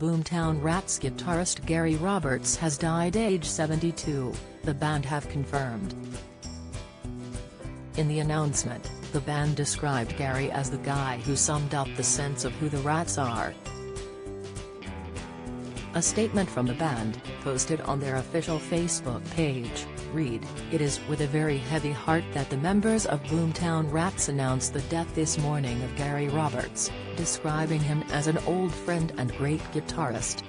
Boomtown Rats guitarist Garry Roberts has died age 72, the band have confirmed. In the announcement, the band described Garry as the guy who summed up the sense of who the Rats are. A statement from the band, posted on their official Facebook page, read, "It is with a very heavy heart that the members of Boomtown Rats announce the death this morning of Garry Roberts, describing him as an old friend and great guitarist."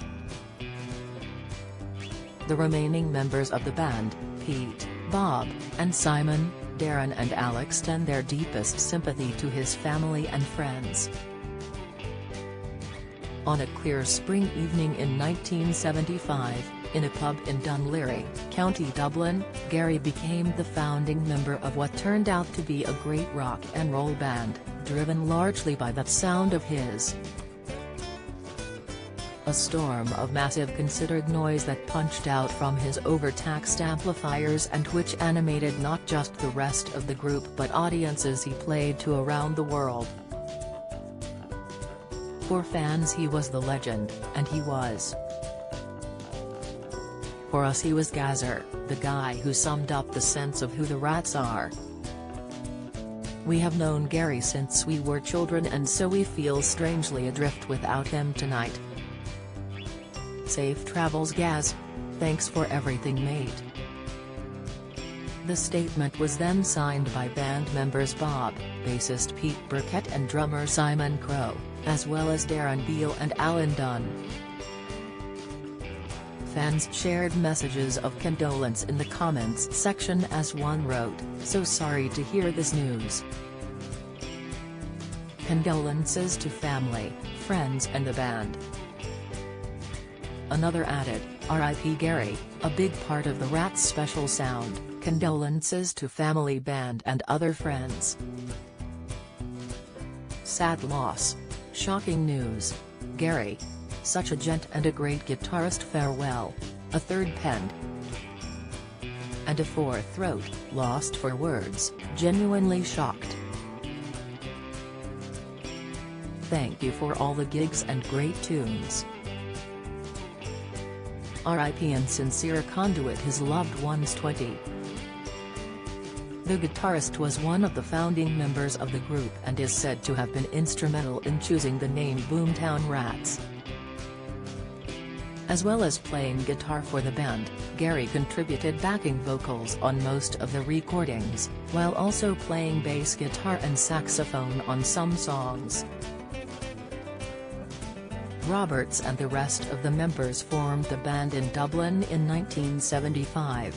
The remaining members of the band, Pete, Bob, and Simon, Darren and Alex, extend their deepest sympathy to his family and friends. On a clear spring evening in 1975, in a pub in Dunleary, County Dublin, Garry became the founding member of what turned out to be a great rock and roll band, driven largely by that sound of his. A storm of massive considered noise that punched out from his overtaxed amplifiers and which animated not just the rest of the group but audiences he played to around the world. For fans he was the legend, and he was. For us he was Gazzer, the guy who summed up the sense of who the Rats are. We have known Garry since we were children, and so we feel strangely adrift without him tonight. Safe travels Gaz. Thanks for everything mate. The statement was then signed by band members Bob, bassist Pete Burkett and drummer Simon Crowe, as well as Darren Beale and Alan Dunn. Fans shared messages of condolence in the comments section as one wrote, "So sorry to hear this news. Condolences to family, friends and the band." Another added, "R.I.P. Garry, a big part of the Rats' special sound, condolences to family, band and other friends. Sad loss. Shocking news. Garry. Such a gent and a great guitarist, farewell," a third penned. And a fourth wrote, "Lost for words, genuinely shocked. Thank you for all the gigs and great tunes. R.I.P. and sincere conduit his loved ones 20. The guitarist was one of the founding members of the group and is said to have been instrumental in choosing the name Boomtown Rats. As well as playing guitar for the band, Garry contributed backing vocals on most of the recordings, while also playing bass guitar and saxophone on some songs. Roberts and the rest of the members formed the band in Dublin in 1975.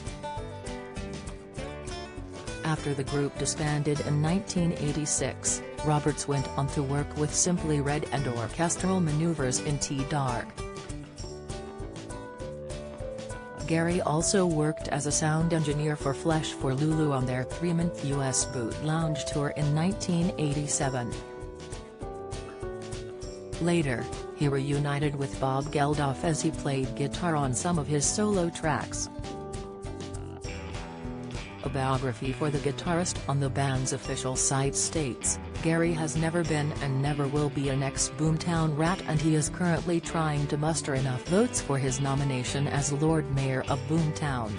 After the group disbanded in 1986, Roberts went on to work with Simply Red and orchestral maneuvers in T-Dark. Garry also worked as a sound engineer for Flesh for Lulu on their 3-month US Boot Lounge tour in 1987. Later, he reunited with Bob Geldof as he played guitar on some of his solo tracks. A biography for the guitarist on the band's official site states, "Garry has never been and never will be an ex-Boomtown Rat, and he is currently trying to muster enough votes for his nomination as Lord Mayor of Boomtown."